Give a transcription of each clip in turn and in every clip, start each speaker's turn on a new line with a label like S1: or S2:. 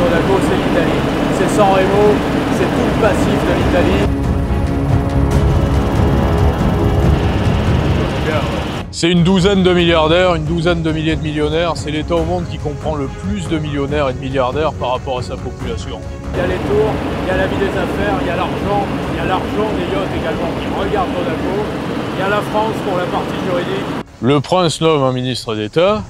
S1: Monaco, c'est l'Italie. C'est San Remo, c'est tout le passif de l'Italie.
S2: C'est une douzaine de milliardaires, une douzaine de milliers de millionnaires. C'est l'État au monde qui comprend le plus de millionnaires et de milliardaires par rapport à sa population.
S1: Il y a les tours, il y a la vie des affaires, il y a l'argent des yachts également qui regardent Monaco. Il y a la France pour la partie juridique.
S2: Le prince nomme un ministre d'État,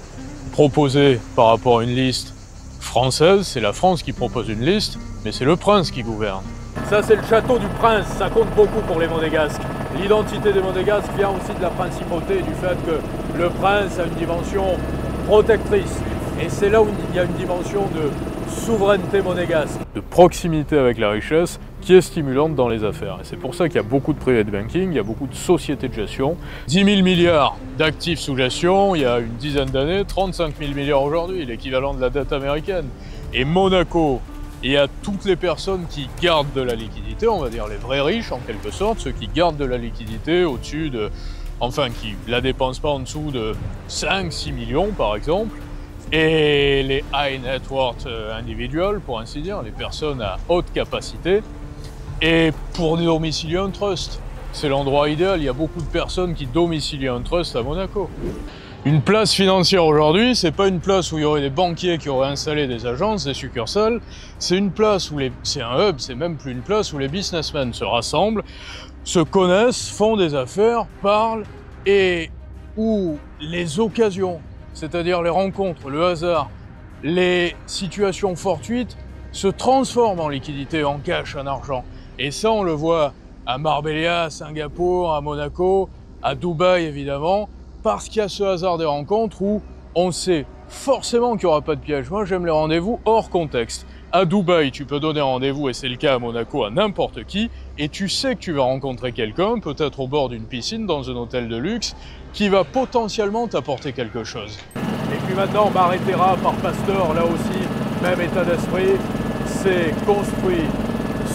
S2: proposé par rapport à une liste française. C'est la France qui propose une liste, mais c'est le prince qui gouverne.
S1: Ça, c'est le château du prince, ça compte beaucoup pour les Monégasques. L'identité des Monégasques vient aussi de la principauté, du fait que le prince a une dimension protectrice. Et c'est là où il y a une dimension de souveraineté monégasque. De proximité avec la richesse qui est stimulante dans les affaires. Et c'est pour ça qu'il y a beaucoup de private banking, il y a beaucoup de sociétés de gestion. 10 000 milliards d'actifs sous gestion il y a une dizaine d'années, 35 000 milliards aujourd'hui, l'équivalent de la dette américaine. Et Monaco, il y a toutes les personnes qui gardent de la liquidité, on va dire les vrais riches en quelque sorte, ceux qui gardent de la liquidité au-dessus de, enfin qui la dépensent pas en dessous de 5-6 millions par exemple, et les high net worth individuals pour ainsi dire, les personnes à haute capacité, et pour domicilier un trust. C'est l'endroit idéal, il y a beaucoup de personnes qui domicilient un trust à Monaco. Une place financière aujourd'hui, c'est pas une place où il y aurait des banquiers qui auraient installé des agences, des succursales, c'est une place où c'est un hub, c'est même plus une place où les businessmen se rassemblent, se connaissent, font des affaires, parlent, et où les occasions, c'est-à-dire les rencontres, le hasard, les situations fortuites se transforment en liquidité, en cash, en argent. Et ça, on le voit à Marbella, à Singapour, à Monaco, à Dubaï évidemment, parce qu'il y a ce hasard des rencontres où on sait forcément qu'il n'y aura pas de piège. Moi, j'aime les rendez-vous hors contexte. À Dubaï, tu peux donner rendez-vous, et c'est le cas à Monaco, à n'importe qui, et tu sais que tu vas rencontrer quelqu'un, peut-être au bord d'une piscine, dans un hôtel de luxe, qui va potentiellement t'apporter quelque chose. Et puis maintenant, Maréterra, par Pasteur, là aussi, même état d'esprit, c'est construit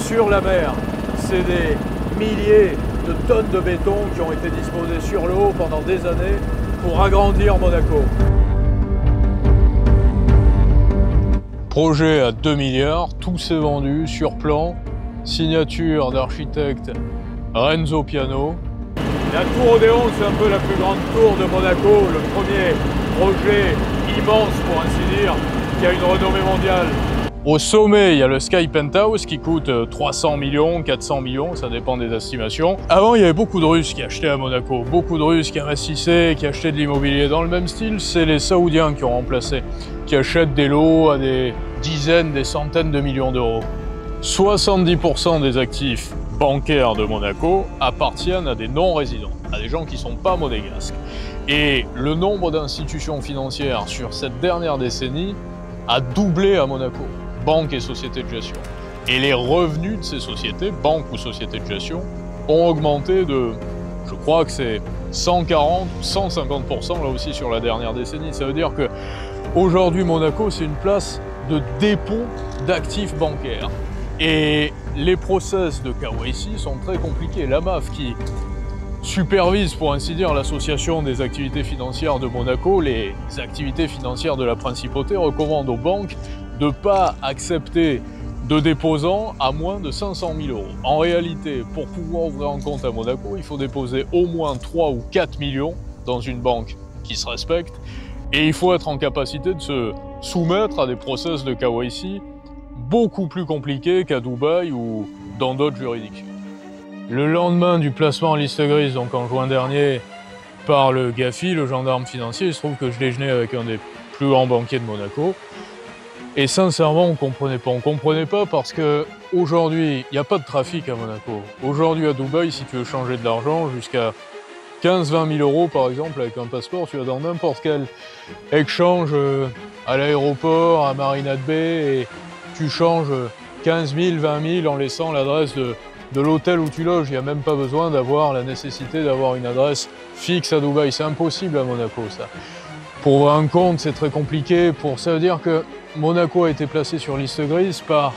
S1: sur la mer. C'est des milliers de tonnes de béton qui ont été disposées sur l'eau pendant des années pour agrandir Monaco.
S2: Projet à 2 milliards, tout s'est vendu sur plan, signature d'architecte Renzo Piano.
S1: La tour Odéon, c'est un peu la plus grande tour de Monaco, le premier projet immense pour ainsi dire, qui a une renommée mondiale.
S2: Au sommet, il y a le Sky Penthouse qui coûte 300 millions, 400 millions, ça dépend des estimations. Avant, il y avait beaucoup de Russes qui achetaient à Monaco, beaucoup de Russes qui investissaient, qui achetaient de l'immobilier dans le même style. C'est les Saoudiens qui ont remplacé, qui achètent des lots à des dizaines, des centaines de millions d'euros. 70% des actifs bancaires de Monaco appartiennent à des non-résidents, à des gens qui ne sont pas monégasques. Et le nombre d'institutions financières sur cette dernière décennie a doublé à Monaco. Banques et sociétés de gestion. Et les revenus de ces sociétés, banques ou sociétés de gestion, ont augmenté de, je crois que c'est 140 ou 150% là aussi sur la dernière décennie. Ça veut dire que aujourd'hui Monaco, c'est une place de dépôt d'actifs bancaires. Et les process de KYC sont très compliqués. La MAF qui supervise pour ainsi dire l'association des activités financières de Monaco, les activités financières de la principauté recommandent aux banques de ne pas accepter de déposants à moins de 500 000 €. En réalité, pour pouvoir ouvrir un compte à Monaco, il faut déposer au moins 3 ou 4 millions dans une banque qui se respecte, et il faut être en capacité de se soumettre à des process de KYC beaucoup plus compliqués qu'à Dubaï ou dans d'autres juridictions. Le lendemain du placement en liste grise, donc en juin dernier, par le GAFI, le gendarme financier, il se trouve que je déjeunais avec un des plus grands banquiers de Monaco. Et sincèrement, on ne comprenait pas parce que aujourd'hui, il n'y a pas de trafic à Monaco. Aujourd'hui, à Dubaï, si tu veux changer de l'argent, jusqu'à 15-20 000 € par exemple, avec un passeport, tu vas dans n'importe quel exchange à l'aéroport, à Marina Bay, et tu changes 15 000, 20 000 en laissant l'adresse de l'hôtel où tu loges. Il n'y a même pas besoin d'avoir la nécessité d'avoir une adresse fixe à Dubaï. C'est impossible à Monaco, ça. Pour ouvrir un compte, c'est très compliqué. Ça veut dire que Monaco a été placé sur liste grise par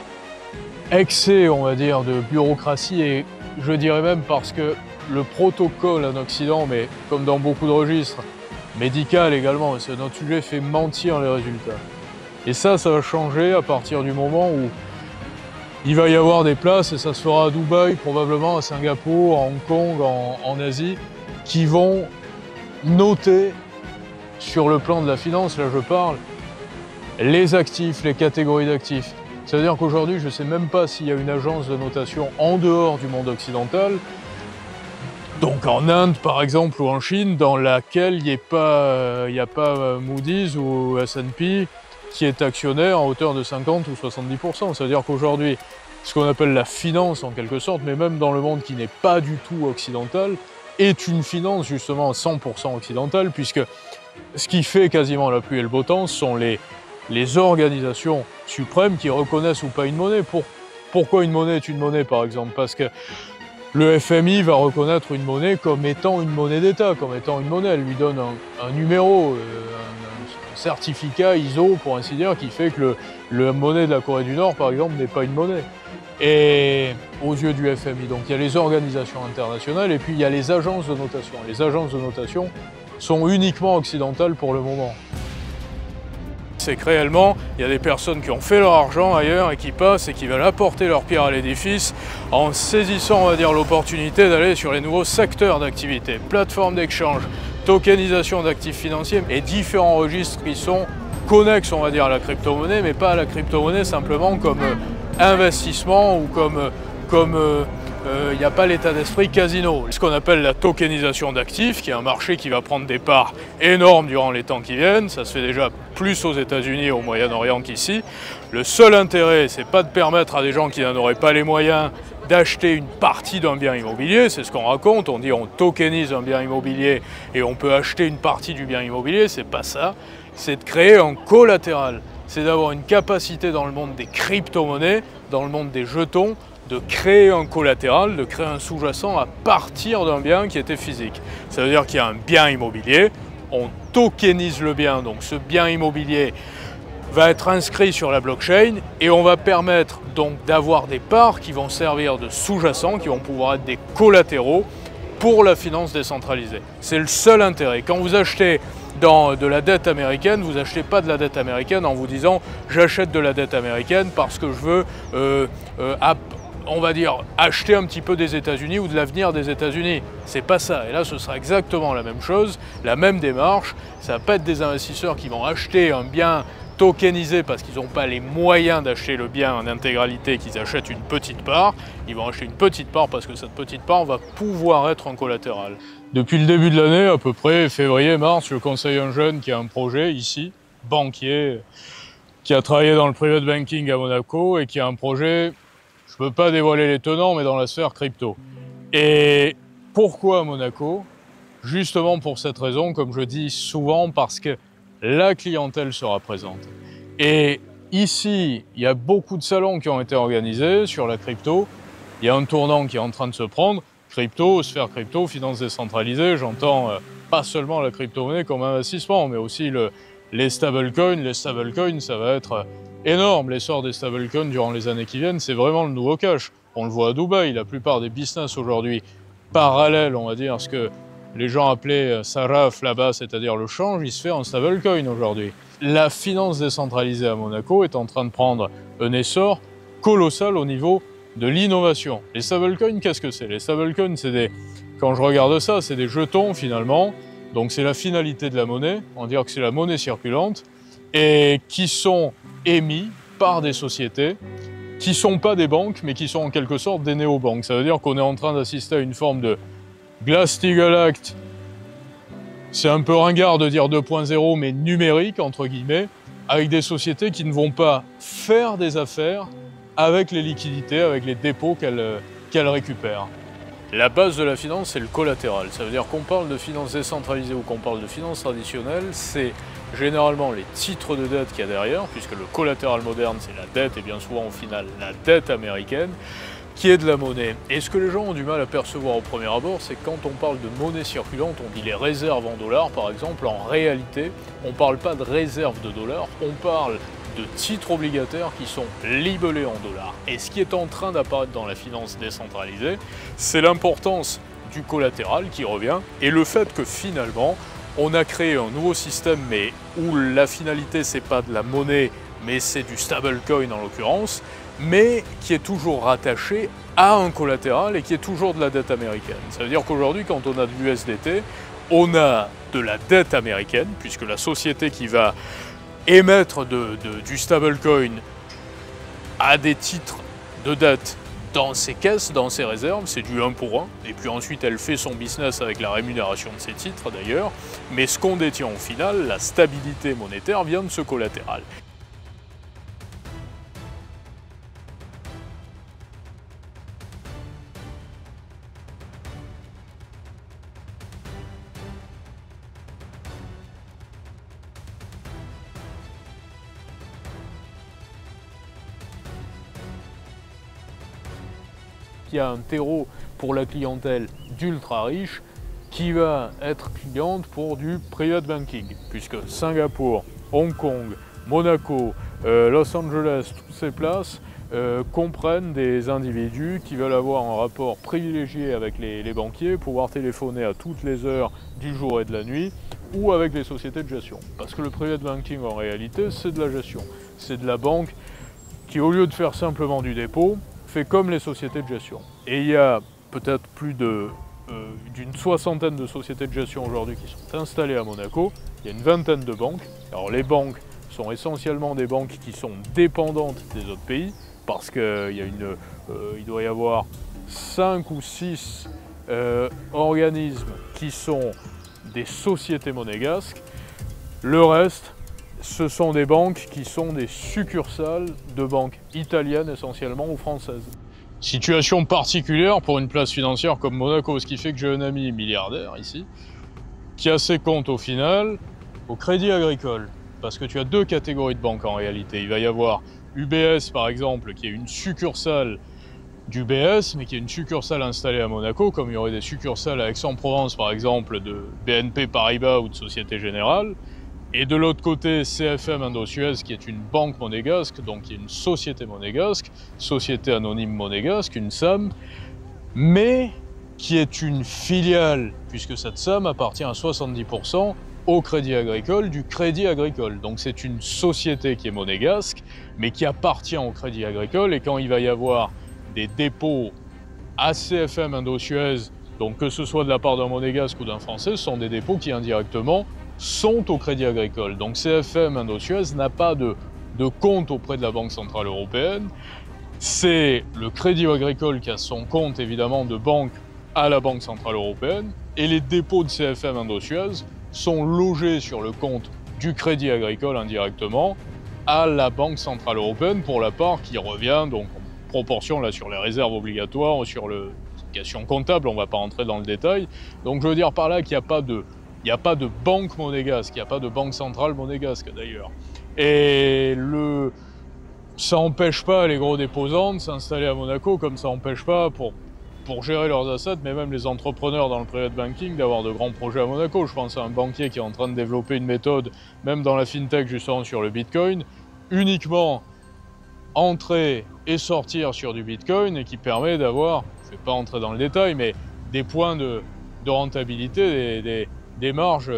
S2: excès, on va dire, de bureaucratie, et je dirais même parce que le protocole en Occident, mais comme dans beaucoup de registres, médical également, c'est notre sujet, fait mentir les résultats. Et ça va changer à partir du moment où il va y avoir des places, et ça se fera à Dubaï, probablement à Singapour, à Hong Kong, en Asie, qui vont noter sur le plan de la finance, là je parle, les actifs, les catégories d'actifs. C'est-à-dire qu'aujourd'hui, je ne sais même pas s'il y a une agence de notation en dehors du monde occidental, donc en Inde par exemple ou en Chine, dans laquelle il n'y a pas Moody's ou S&P qui est actionnaire à hauteur de 50 ou 70%. C'est-à-dire qu'aujourd'hui, ce qu'on appelle la finance en quelque sorte, mais même dans le monde qui n'est pas du tout occidental, est une finance justement 100% occidentale, puisque ce qui fait quasiment la pluie et le beau temps sont les organisations suprêmes qui reconnaissent ou pas une monnaie. Pourquoi une monnaie est une monnaie par exemple? Parce que le FMI va reconnaître une monnaie comme étant une monnaie d'État, comme étant une monnaie. Elle lui donne un numéro, un certificat ISO pour ainsi dire, qui fait que la monnaie de la Corée du Nord par exemple n'est pas une monnaie. Et aux yeux du FMI, donc il y a les organisations internationales et puis il y a les agences de notation. Les agences de notation sont uniquement occidentales pour le moment. C'est que réellement, il y a des personnes qui ont fait leur argent ailleurs et qui passent et qui veulent apporter leur pierre à l'édifice en saisissant, on va dire, l'opportunité d'aller sur les nouveaux secteurs d'activité, plateformes d'échange, tokenisation d'actifs financiers et différents registres qui sont connexes, on va dire, à la crypto-monnaie, mais pas à la crypto-monnaie simplement comme investissement ou comme il n'y a pas l'état d'esprit casino. Ce qu'on appelle la tokenisation d'actifs, qui est un marché qui va prendre des parts énormes durant les temps qui viennent. Ça se fait déjà plus aux États-Unis et au Moyen-Orient qu'ici. Le seul intérêt, c'est pas de permettre à des gens qui n'en auraient pas les moyens d'acheter une partie d'un bien immobilier. C'est ce qu'on raconte. On dit on tokenise un bien immobilier et on peut acheter une partie du bien immobilier. C'est pas ça. C'est de créer un collatéral. C'est d'avoir une capacité dans le monde des crypto-monnaies, dans le monde des jetons, de créer un collatéral, de créer un sous-jacent à partir d'un bien qui était physique. Ça veut dire qu'il y a un bien immobilier, on tokenise le bien, donc ce bien immobilier va être inscrit sur la blockchain et on va permettre donc d'avoir des parts qui vont servir de sous-jacents, qui vont pouvoir être des collatéraux pour la finance décentralisée. C'est le seul intérêt. Quand vous achetez de la dette américaine, vous n'achetez pas de la dette américaine en vous disant j'achète de la dette américaine parce que je veux on va dire, acheter un petit peu des États-Unis ou de l'avenir des États-Unis. C'est pas ça. Et là, ce sera exactement la même chose, la même démarche. Ça va pas être des investisseurs qui vont acheter un bien tokenisé parce qu'ils n'ont pas les moyens d'acheter le bien en intégralité, qu'ils achètent une petite part. Ils vont acheter une petite part parce que cette petite part va pouvoir être en collatéral. Depuis le début de l'année, à peu près février-mars, je conseille un jeune qui a un projet ici, banquier, qui a travaillé dans le private banking à Monaco et qui a un projet. Je ne peux pas dévoiler les tenants, mais dans la sphère crypto. Et pourquoi Monaco? Justement pour cette raison, comme je dis souvent, parce que la clientèle sera présente. Et ici, il y a beaucoup de salons qui ont été organisés sur la crypto. Il y a un tournant qui est en train de se prendre. Crypto, sphère crypto, finance décentralisée, j'entends pas seulement la crypto-monnaie comme investissement, mais aussi les stablecoins. Les stablecoins, ça va être énorme. L'essor des stablecoins durant les années qui viennent, c'est vraiment le nouveau cash. On le voit à Dubaï, la plupart des business aujourd'hui parallèles, on va dire, ce que les gens appelaient saraf là-bas, c'est-à-dire le change, il se fait en stablecoin aujourd'hui. La finance décentralisée à Monaco est en train de prendre un essor colossal au niveau de l'innovation. Les stablecoins, qu'est-ce que c'est? Les stablecoins, quand je regarde ça, c'est des jetons finalement. Donc c'est la finalité de la monnaie, on dirait que c'est la monnaie circulante, et qui sont émis par des sociétés qui ne sont pas des banques, mais qui sont en quelque sorte des néobanques. Ça veut dire qu'on est en train d'assister à une forme de Glass-Steagall Act. C'est un peu ringard de dire 2.0, mais numérique, entre guillemets, avec des sociétés qui ne vont pas faire des affaires avec les liquidités, avec les dépôts qu'elles récupèrent. La base de la finance, c'est le collatéral. Ça veut dire qu'on parle de finance décentralisée ou qu'on parle de finance traditionnelle, c'est généralement les titres de dette qu'il y a derrière, puisque le collatéral moderne, c'est la dette, et bien souvent, au final, la dette américaine, qui est de la monnaie. Et ce que les gens ont du mal à percevoir au premier abord, c'est que quand on parle de monnaie circulante, on dit les réserves en dollars, par exemple. En réalité, on ne parle pas de réserves de dollars, on parle de titres obligataires qui sont libellés en dollars. Et ce qui est en train d'apparaître dans la finance décentralisée, c'est l'importance du collatéral qui revient et le fait que finalement, on a créé un nouveau système, mais où la finalité, c'est pas de la monnaie mais c'est du stablecoin en l'occurrence, mais qui est toujours rattaché à un collatéral et qui est toujours de la dette américaine. Ça veut dire qu'aujourd'hui, quand on a de l'USDT, on a de la dette américaine, puisque la société qui va émettre du stablecoin a des titres de dette dans ses caisses, dans ses réserves, c'est du 1 pour 1, et puis ensuite elle fait son business avec la rémunération de ses titres d'ailleurs, mais ce qu'on détient au final, la stabilité monétaire, vient de ce collatéral. Il y a un terreau pour la clientèle d'ultra riches qui va être cliente pour du private banking, puisque Singapour, Hong Kong, Monaco, Los Angeles, toutes ces places comprennent des individus qui veulent avoir un rapport privilégié avec les banquiers, pouvoir téléphoner à toutes les heures du jour et de la nuit, ou avec les sociétés de gestion. Parce que le private banking en réalité, c'est de la gestion. C'est de la banque qui, au lieu de faire simplement du dépôt, fait comme les sociétés de gestion. Et il y a peut-être plus d'une soixantaine de sociétés de gestion aujourd'hui qui sont installées à Monaco. Il y a une vingtaine de banques. Alors les banques sont essentiellement des banques qui sont dépendantes des autres pays, parce qu'il doit y avoir 5 ou 6 organismes qui sont des sociétés monégasques. Le reste, ce sont des banques qui sont des succursales de banques italiennes essentiellement ou françaises. Situation particulière pour une place financière comme Monaco, ce qui fait que j'ai un ami milliardaire ici, qui a ses comptes au final au Crédit Agricole. Parce que tu as deux catégories de banques en réalité. Il va y avoir UBS par exemple, qui est une succursale d'UBS, mais qui est une succursale installée à Monaco, comme il y aurait des succursales à Aix-en-Provence par exemple de BNP Paribas ou de Société Générale. Et de l'autre côté, CFM Indo-Suez, qui est une banque monégasque, donc qui est une société monégasque, société anonyme monégasque, une SAM, mais qui est une filiale, puisque cette SAM appartient à 70% au Crédit Agricole du Crédit Agricole. Donc c'est une société qui est monégasque, mais qui appartient au Crédit Agricole, et quand il va y avoir des dépôts à CFM Indo-Suez, donc que ce soit de la part d'un monégasque ou d'un français, ce sont des dépôts qui indirectement sont au Crédit Agricole. Donc CFM Indo-Suez n'a pas de compte auprès de la Banque Centrale Européenne. C'est le Crédit Agricole qui a son compte évidemment de banque à la Banque Centrale Européenne, et les dépôts de CFM Indo-Suez sont logés sur le compte du Crédit Agricole indirectement à la Banque Centrale Européenne pour la part qui revient donc en proportion là sur les réserves obligatoires, sur le question comptable, on ne va pas rentrer dans le détail. Donc je veux dire par là qu'il n'y a pas de banque monégasque, il n'y a pas de banque centrale monégasque d'ailleurs. Et ça n'empêche pas les gros déposants de s'installer à Monaco, comme ça n'empêche pas pour gérer leurs assets, mais même les entrepreneurs dans le private banking, d'avoir de grands projets à Monaco. Je pense à un banquier qui est en train de développer une méthode, même dans la fintech justement sur le Bitcoin, uniquement entrer et sortir sur du Bitcoin, et qui permet d'avoir, je ne vais pas entrer dans le détail, mais des points de rentabilité, des marges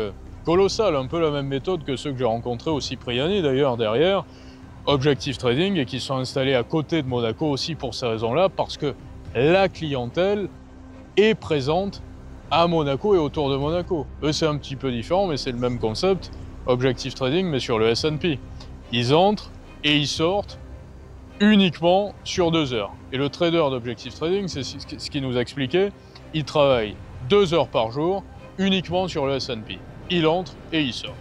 S2: colossales, un peu la même méthode que ceux que j'ai rencontrés au Cipriani d'ailleurs derrière, Objective Trading, et qui sont installés à côté de Monaco aussi pour ces raisons-là, parce que la clientèle est présente à Monaco et autour de Monaco. Eux, c'est un petit peu différent, mais c'est le même concept, Objective Trading, mais sur le S&P. Ils entrent et ils sortent uniquement sur 2 heures. Et le trader d'Objective Trading, c'est ce qu'il nous expliquait, il travaille 2 heures par jour, uniquement sur le S&P. Il entre et il sort.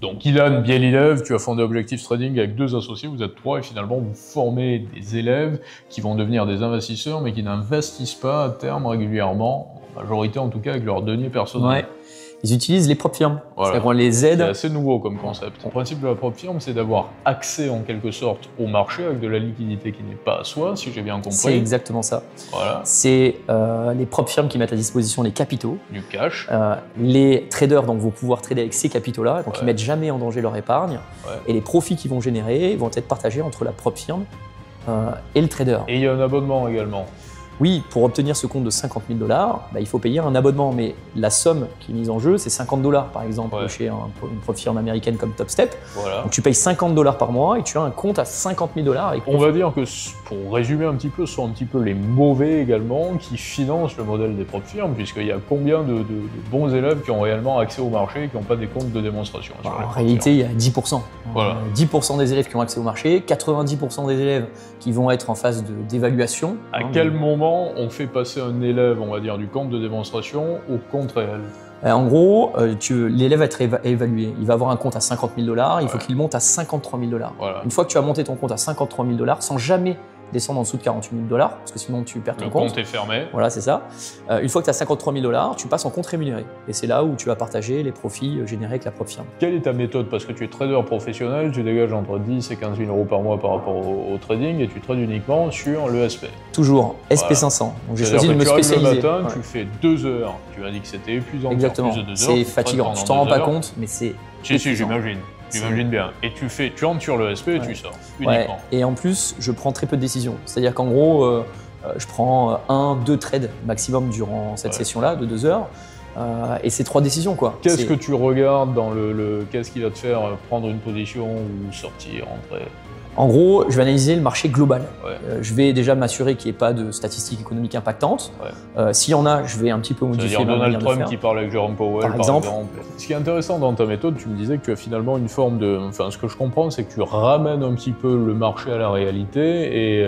S2: Donc Ilan Bielilev, tu as fondé Objective Trading avec 2 associés, vous êtes 3, et finalement vous formez des élèves qui vont devenir des investisseurs, mais qui n'investissent pas à terme régulièrement, en majorité en tout cas avec leurs deniers personnels.
S3: Ouais. Ils utilisent les propres firmes.
S2: Voilà.
S3: C'est-à-dire qu'on les aide.
S2: C'est assez nouveau comme concept. Le principe de la propre firme, c'est d'avoir accès en quelque sorte au marché avec de la liquidité qui n'est pas à soi, si j'ai bien compris.
S3: C'est exactement ça.
S2: Voilà.
S3: C'est les propres firmes qui mettent à disposition les capitaux.
S2: Du cash.
S3: Les traders donc, vont pouvoir trader avec ces capitaux-là, donc ils ne mettent jamais en danger leur épargne.
S2: Ouais.
S3: Et les profits qu'ils vont générer vont être partagés entre la propre firme et le trader.
S2: Et il y a un abonnement également.
S3: Oui, pour obtenir ce compte de 50 000 $, bah, il faut payer un abonnement, mais la somme qui est mise en jeu, c'est 50 $, par exemple, chez une prop firme américaine comme TopStep.
S2: Voilà.
S3: Donc tu payes 50 $ par mois et tu as un compte à 50 000 $ avec.
S2: On va dire que, pour résumer un petit peu, ce sont un petit peu les mauvais également qui financent le modèle des prop firmes, puisqu'il y a combien de bons élèves qui ont réellement accès au marché et qui n'ont pas des comptes de démonstration.
S3: En réalité, il y a 10%.
S2: Voilà.
S3: 10% des élèves qui ont accès au marché, 90% des élèves qui vont être en phase d'évaluation.
S2: À quel moment on fait passer un élève, on va dire, du compte de démonstration au compte réel?
S3: En gros, l'élève va être évalué. Il va avoir un compte à 50 000 $, il faut qu'il monte à 53 000 $.
S2: Voilà.
S3: Une fois que tu as monté ton compte à 53 000 $, sans jamais descendre en dessous de 48 000 $, parce que sinon tu perds ton compte.
S2: Le compte est fermé.
S3: Voilà, c'est ça. Une fois que tu as 53 000 $, tu passes en compte rémunéré. Et c'est là où tu vas partager les profits générés avec la prop firme.
S2: Quelle est ta méthode? Parce que tu es trader professionnel, tu dégages entre 10 et 15 000 € par mois par rapport au trading et tu trades uniquement sur l'ESP.
S3: Toujours, SP500. Donc j'ai choisi de me spécialiser.
S2: Le matin, tu fais 2 heures. Tu as dit que c'était épuisant.
S3: Exactement. C'est fatigant. Tu t'en rends pas compte, mais c'est.
S2: Si, j'imagine. J'imagine bien. Et tu entres sur le SP et tu sors, uniquement.
S3: Et en plus, je prends très peu de décisions. C'est-à-dire qu'en gros, je prends 1-2 trades maximum durant cette session-là, de 2 heures. Et c'est 3 décisions, quoi.
S2: Qu'est-ce que tu regardes dans qu'est-ce qui va te faire prendre une position ou sortir, entrer?
S3: En gros, je vais analyser le marché global. Je vais déjà m'assurer qu'il n'y ait pas de statistiques économiques impactantes. S'il y en a, je vais un petit peu modifier.
S2: C'est-à-dire Donald Trump qui parle avec Jérôme Powell, par exemple. Ce qui est intéressant dans ta méthode, tu me disais que tu as finalement une forme de... Enfin, ce que je comprends, c'est que tu ramènes un petit peu le marché à la réalité et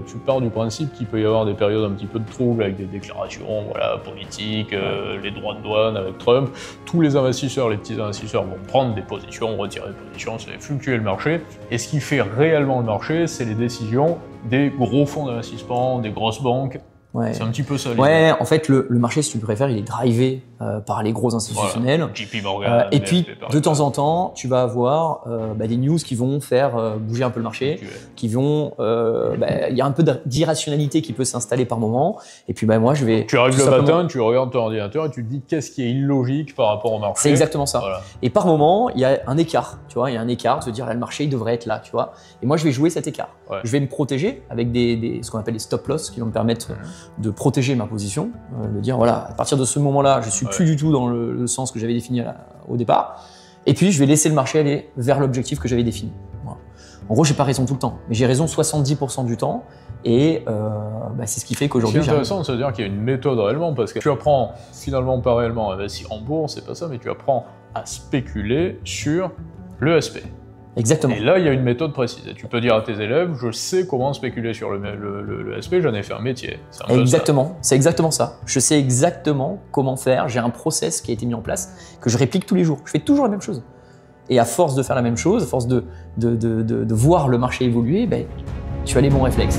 S2: tu pars du principe qu'il peut y avoir des périodes un petit peu de trouble avec des déclarations politiques, les droits de douane avec Trump. Tous les investisseurs, les petits investisseurs vont prendre des positions, retirer des positions, ça fait fluctuer le marché. Et ce qui fait réellement le marché, c'est les décisions des gros fonds d'investissement, des grosses banques. C'est un petit peu ça.
S3: En fait, le marché, si tu préfères, il est drivé par les gros institutionnels.
S2: JP Morgan,
S3: et puis, de temps en temps, tu vas avoir des news qui vont faire bouger un peu le marché, qui vont... Il y a un peu d'irrationalité qui peut s'installer par moment. Et puis, moi, je vais...
S2: Tu arrives le matin, tu regardes ton ordinateur et tu te dis qu'est-ce qui est illogique par rapport au marché.
S3: C'est exactement ça. Et par moment, il y a un écart. Tu vois, il y a un écart de se dire là, le marché, il devrait être là. Tu vois. Et moi, je vais jouer cet écart. Je vais me protéger avec ce qu'on appelle des stop loss qui vont me permettre de protéger ma position, de dire voilà, à partir de ce moment-là, je suis plus du tout dans le sens que j'avais défini au départ, et puis je vais laisser le marché aller vers l'objectif que j'avais défini. Voilà. En gros, j'ai pas raison tout le temps, mais j'ai raison 70% du temps, et c'est ce qui fait qu'aujourd'hui...
S2: C'est intéressant de se dire qu'il y a une méthode réellement, parce que tu apprends finalement pas réellement à investir en bourse, c'est pas ça, mais tu apprends à spéculer sur l'ESP.
S3: Exactement.
S2: Et là, il y a une méthode précise. Tu peux dire à tes élèves, je sais comment spéculer sur le SP, j'en ai fait un métier.
S3: Exactement, c'est exactement ça. Je sais exactement comment faire, j'ai un process qui a été mis en place, que je réplique tous les jours. Je fais toujours la même chose. Et à force de faire la même chose, à force de voir le marché évoluer, tu as les bons réflexes.